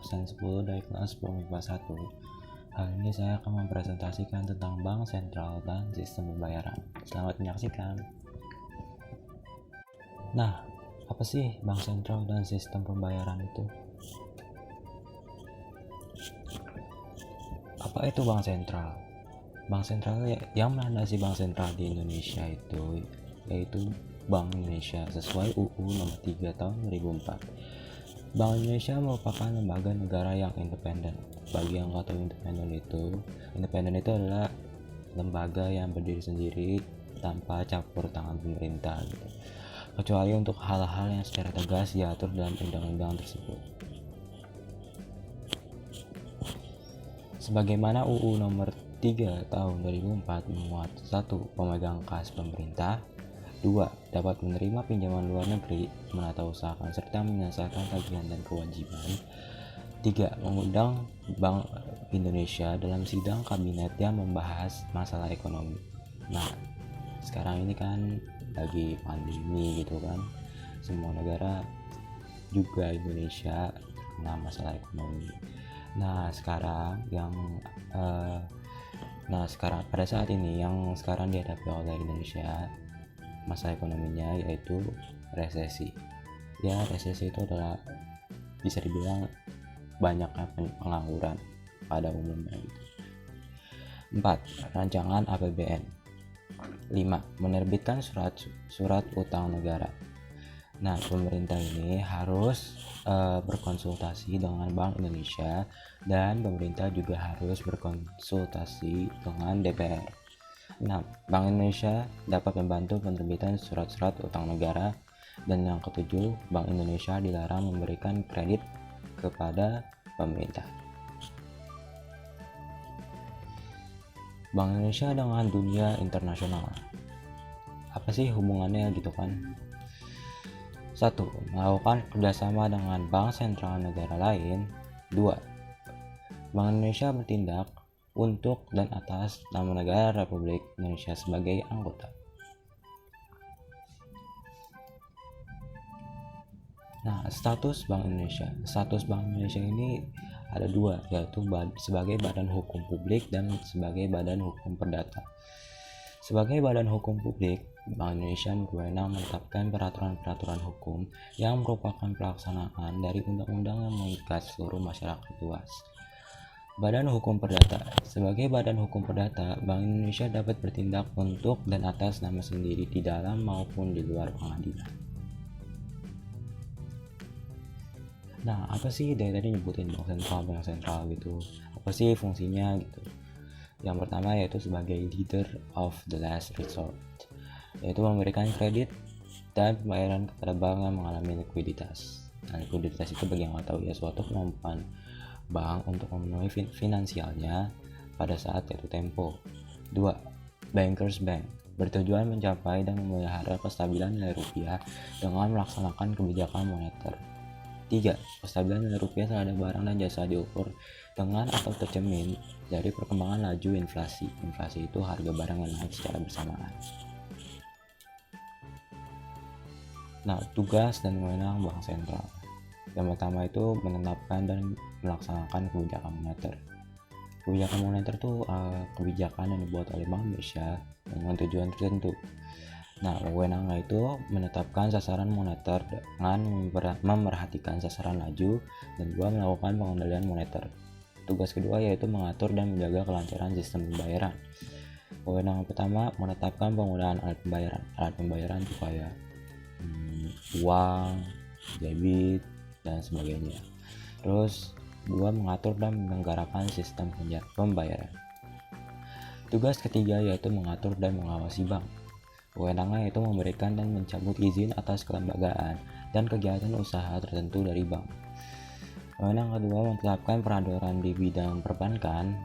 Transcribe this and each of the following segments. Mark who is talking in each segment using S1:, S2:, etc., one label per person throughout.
S1: absen 10 dari kelas 10 IPA 1. Hal ini saya akan mempresentasikan tentang bank sentral dan sistem pembayaran. Selamat menyaksikan. Nah, apa sih bank sentral dan sistem pembayaran itu? Apa itu bank sentral? Bank sentral yang melandasi bank sentral di Indonesia itu yaitu Bank Indonesia sesuai UU Nomor 3 Tahun 2004. Bank Indonesia merupakan lembaga negara yang independen. Bagi yang nggak tahu independen itu adalah lembaga yang berdiri sendiri tanpa campur tangan pemerintah gitu. Kecuali untuk hal-hal yang secara tegas diatur dalam undang-undang tersebut. Sebagaimana UU Nomor 3 Tahun 2004 memuat 1. Pemegang kas pemerintah, 2. Dapat menerima pinjaman luar negeri, menata usahakan serta menyelesaikan tagihan dan kewajiban. 3. Mengundang Bank Indonesia dalam sidang kabinet yang membahas masalah ekonomi. Nah, sekarang ini kan lagi pandemi gitu kan, semua negara juga Indonesia kena masalah ekonomi. Sekarang pada saat ini yang sekarang dihadapi oleh Indonesia masalah ekonominya yaitu resesi. Ya, resesi itu adalah bisa dibilang banyaknya pengangguran pada umumnya gitu. 4. Rancangan APBN. 5. Menerbitkan surat utang negara. Nah, pemerintah ini harus berkonsultasi dengan Bank Indonesia dan pemerintah juga harus berkonsultasi dengan DPR. Nah, Bank Indonesia dapat membantu penerbitan surat-surat utang negara. Dan yang ketujuh, Bank Indonesia dilarang memberikan kredit kepada pemerintah. Bank Indonesia dengan dunia internasional. Apa sih hubungannya gitu kan? 1. Melakukan kerjasama dengan bank sentral negara lain. 2. Bank Indonesia bertindak untuk dan atas nama negara Republik Indonesia sebagai anggota. Nah, status Bank Indonesia. Status Bank Indonesia ini ada dua, yaitu sebagai badan hukum publik dan sebagai badan hukum perdata. Sebagai badan hukum publik, Bank Indonesia berwenang menetapkan peraturan-peraturan hukum yang merupakan pelaksanaan dari undang-undang yang mengikat seluruh masyarakat luas. Badan hukum perdata. Sebagai badan hukum perdata, Bank Indonesia dapat bertindak untuk dan atas nama sendiri di dalam maupun di luar pengadilan. Nah, apa sih dari tadi nyebutin bank sentral gitu? Apa sih fungsinya gitu? Yang pertama yaitu sebagai leader of the last resort, yaitu memberikan kredit dan pembayaran kepada bank yang mengalami likuiditas. Nah, likuiditas itu bagi yang nggak tahu ya suatu kemampuan bank untuk memenuhi finansialnya pada saat jatuh tempo. 2. Bankers Bank bertujuan mencapai dan memelihara kestabilan nilai rupiah dengan melaksanakan kebijakan moneter. 3. Kestabilan nilai rupiah terhadap barang dan jasa diukur dengan atau tercermin dari perkembangan laju inflasi. Inflasi itu harga barang yang naik secara bersamaan. Nah, tugas dan wewenang bank sentral. Yang pertama itu menetapkan dan melaksanakan kebijakan moneter. Kebijakan moneter itu kebijakan yang dibuat oleh Bank Indonesia dengan tujuan tertentu. Nah, wewenangnya itu menetapkan sasaran moneter dengan memerhatikan sasaran laju dan juga melakukan pengendalian moneter. Tugas kedua yaitu mengatur dan menjaga kelancaran sistem pembayaran. Wewenang pertama menetapkan penggunaan alat pembayaran. Alat pembayaran itu kayak uang, debit, dan sebagainya. Terus 2. Mengatur dan menyelenggarakan sistem pembayaran. Tugas ketiga yaitu mengatur dan mengawasi bank. Wewenangnya itu memberikan dan mencabut izin atas kelembagaan dan kegiatan usaha tertentu dari bank. Wewenang kedua menetapkan peraturan di bidang perbankan,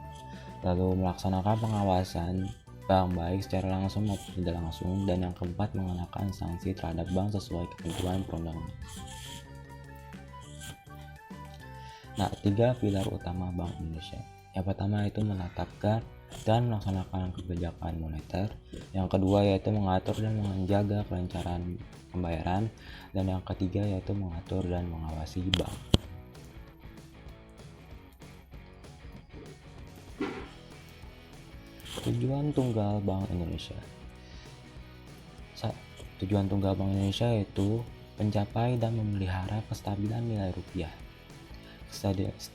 S1: lalu melaksanakan pengawasan bank baik secara langsung maupun tidak langsung, dan yang keempat mengenakan sanksi terhadap bank sesuai ketentuan perundangan. Nah, 3 pilar utama Bank Indonesia. Yang pertama itu menetapkan dan melaksanakan kebijakan moneter. Yang kedua yaitu mengatur dan menjaga kelancaran pembayaran. Dan yang ketiga yaitu mengatur dan mengawasi bank. Tujuan Tunggal Bank Indonesia. Tujuan Tunggal Bank Indonesia yaitu mencapai dan memelihara kestabilan nilai rupiah.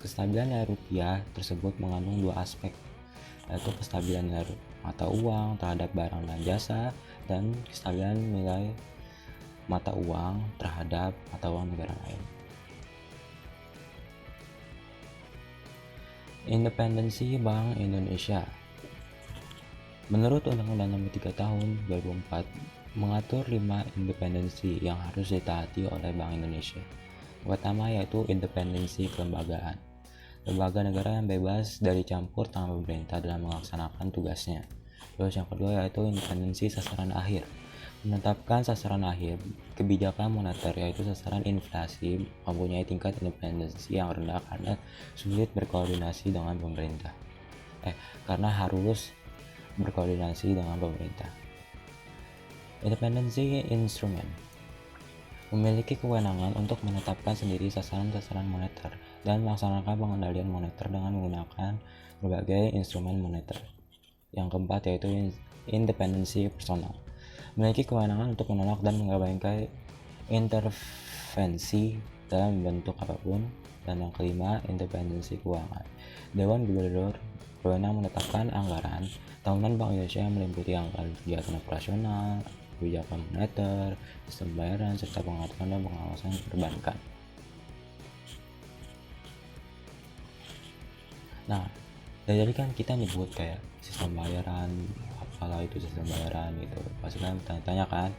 S1: Kestabilan nilai rupiah tersebut mengandung dua aspek, yaitu kestabilan nilai mata uang terhadap barang dan jasa, dan kestabilan nilai mata uang terhadap mata uang negara lain. Independensi Bank Indonesia. Menurut Undang-Undang Nomor 3 Tahun 2004 mengatur 5 independensi yang harus ditaati oleh Bank Indonesia. Yang pertama yaitu independensi kelembagaan. Lembaga negara yang bebas dari campur tangan pemerintah dalam melaksanakan tugasnya. Terus yang kedua yaitu independensi sasaran akhir. Menetapkan sasaran akhir kebijakan moneter yaitu sasaran inflasi mempunyai tingkat independensi yang rendah karena sulit berkoordinasi dengan pemerintah. Karena harus berkoordinasi dengan pemerintah. Independensi instrumen memiliki kewenangan untuk menetapkan sendiri sasaran-sasaran moneter dan melaksanakan pengendalian moneter dengan menggunakan berbagai instrumen moneter. Yang keempat yaitu independensi personal, memiliki kewenangan untuk menolak dan mengabaikan intervensi dalam bentuk apapun. Dan yang kelima, independensi keuangan. Dewan Gubernur berwenang menetapkan anggaran tahunan Bank Indonesia yang meliputi anggaran kegiatan operasional, kebijakan moneter, sistem pembayaran, serta pengaturan dan pengawasan perbankan. Nah, dari kan kita nyebut kayak sistem pembayaran, apalah itu sistem pembayaran gitu. Pasti kan tanya-tanya kan.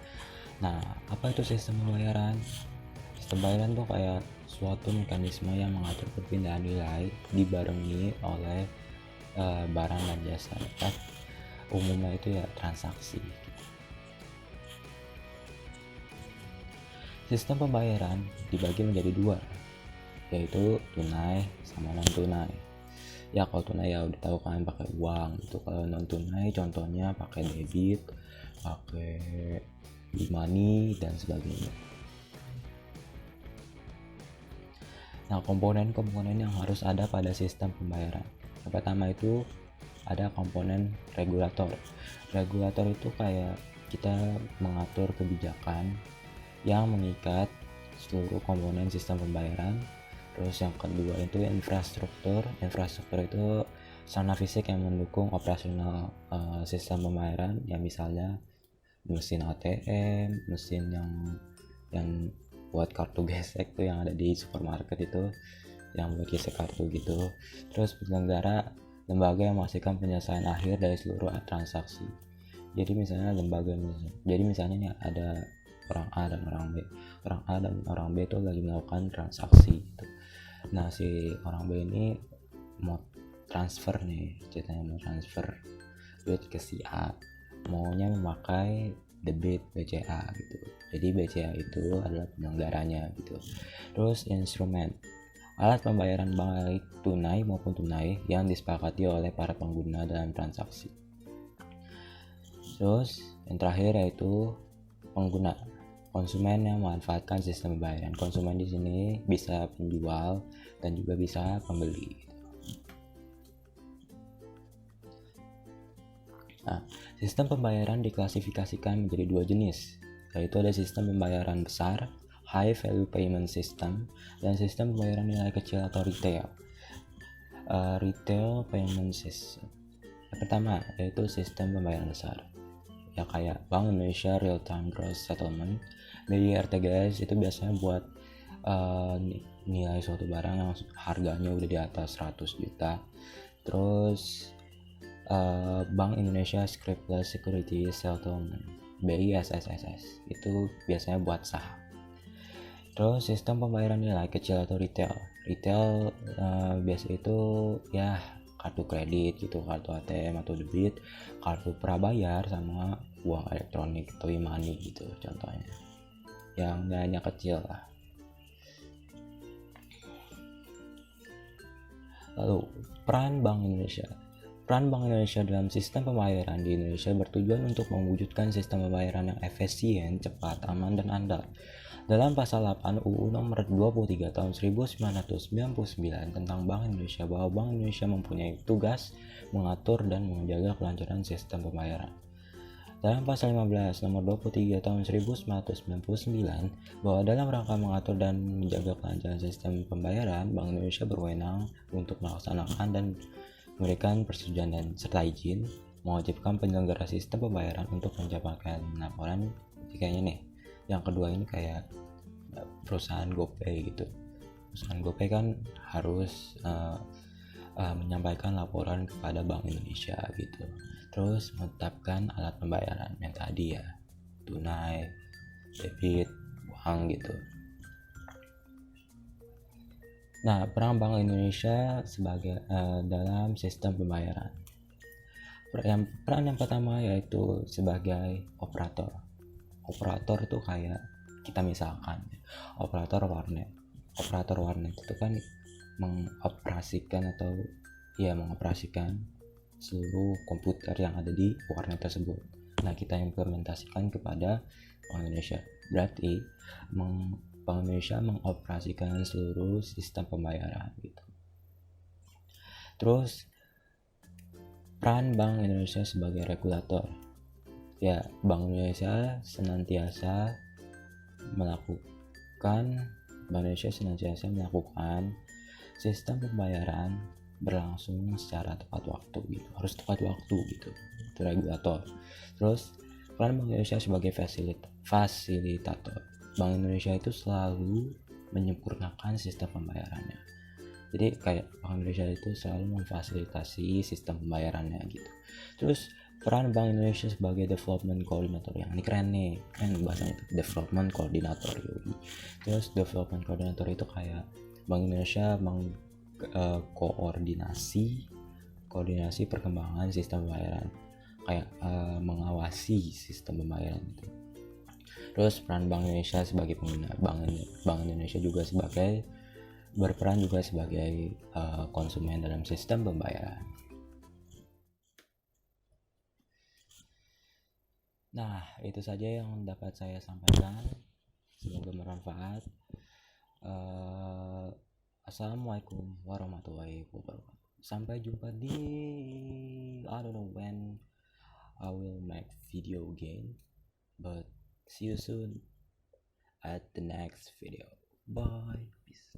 S1: Nah, apa itu sistem pembayaran? Sistem pembayaran tuh kayak suatu mekanisme yang mengatur perpindahan nilai dibarengi oleh barang dan jasa. Umumnya itu ya transaksi. Sistem pembayaran dibagi menjadi dua, yaitu tunai sama non tunai. Ya kalau tunai ya udah tahu kan pakai uang gitu. Kalau non tunai contohnya pakai debit, pakai e-money dan sebagainya. Nah, komponen-komponen yang harus ada pada sistem pembayaran. Yang pertama itu ada komponen regulator. Regulator itu kayak kita mengatur kebijakan yang mengikat seluruh komponen sistem pembayaran. Terus yang kedua itu infrastruktur. Infrastruktur itu sarana fisik yang mendukung operasional sistem pembayaran, ya misalnya mesin ATM, mesin yang buat kartu gesek tuh yang ada di supermarket itu, yang buat gesek kartu gitu. Terus penyelenggara, lembaga yang memastikan penyelesaian akhir dari seluruh transaksi. Jadi misalnya nih ada orang A dan orang B. Orang A dan orang B itu lagi melakukan transaksi gitu. Nah, si orang B ini mau transfer nih, ceritanya mau transfer duit ke si A, maunya memakai debit BCA gitu. Jadi BCA itu adalah penyelenggaranya gitu. Terus instrumen, alat pembayaran baik tunai maupun tunai yang disepakati oleh para pengguna dalam transaksi. Terus yang terakhir yaitu pengguna, konsumen yang memanfaatkan sistem pembayaran. Konsumen di sini bisa penjual dan juga bisa pembeli. Nah, sistem pembayaran diklasifikasikan menjadi dua jenis, yaitu ada sistem pembayaran besar, high value payment system, dan sistem pembayaran nilai kecil atau retail. Retail payment system. Yang pertama yaitu sistem pembayaran besar, ya kayak Bank Indonesia Real Time Gross Settlement, BI-RTGS. Itu biasanya buat nilai suatu barang yang harganya udah di atas 100 juta. Terus Bank Indonesia Scriptless Security Settlement, BISSSS, itu biasanya buat saham. Terus sistem pembayaran nilai kecil atau retail biasa itu ya kartu kredit gitu, kartu ATM atau debit, kartu prabayar, sama uang elektronik atau e-money gitu contohnya, yang nilainya kecil lah. Lalu peran Bank Indonesia. Peran Bank Indonesia dalam sistem pembayaran di Indonesia bertujuan untuk mewujudkan sistem pembayaran yang efisien, cepat, aman, dan andal. Dalam pasal 8 UU nomor 23 tahun 1999 tentang Bank Indonesia, bahwa Bank Indonesia mempunyai tugas mengatur dan menjaga kelancaran sistem pembayaran. Dalam pasal 15 nomor 23 tahun 1999 bahwa dalam rangka mengatur dan menjaga kelancaran sistem pembayaran, Bank Indonesia berwenang untuk melaksanakan dan memberikan persetujuan dan serta izin mewajibkan penyelenggara sistem pembayaran untuk menjabarkan laporan kayaknya nih. Yang kedua ini kayak perusahaan GoPay gitu. Perusahaan GoPay kan harus menyampaikan laporan kepada Bank Indonesia gitu. Terus menetapkan alat pembayaran yang tadi ya, tunai, debit, uang gitu. Nah, peran Bank Indonesia sebagai dalam sistem pembayaran. Peran yang pertama yaitu sebagai operator. Operator itu kayak kita misalkan operator warnet. Operator warnet itu kan mengoperasikan seluruh komputer yang ada di warnet tersebut. Nah, kita implementasikan kepada Bank Indonesia. Berarti Bank Indonesia mengoperasikan seluruh sistem pembayaran gitu. Terus peran Bank Indonesia sebagai regulator. Ya, Bank Indonesia senantiasa melakukan sistem pembayaran berlangsung secara tepat waktu gitu, harus tepat waktu gitu, itu regulator. Terus peran Bank Indonesia sebagai fasilitator. Bank Indonesia itu selalu menyempurnakan sistem pembayarannya, jadi kayak Bank Indonesia itu selalu memfasilitasi sistem pembayarannya gitu. Terus peran Bank Indonesia sebagai development coordinator, yang ini keren nih, kan bahasanya itu development coordinator. Terus development coordinator itu kayak Bank Indonesia koordinasi perkembangan sistem pembayaran, kayak mengawasi sistem pembayaran itu. Terus peran Bank Indonesia sebagai pengguna, Bank Indonesia juga berperan juga sebagai konsumen dalam sistem pembayaran. Nah, itu saja yang dapat saya sampaikan. Semoga bermanfaat. Assalamualaikum warahmatullahi wabarakatuh. Sampai jumpa di I don't know when I will make video again, but see you soon at the next video. Bye. Peace.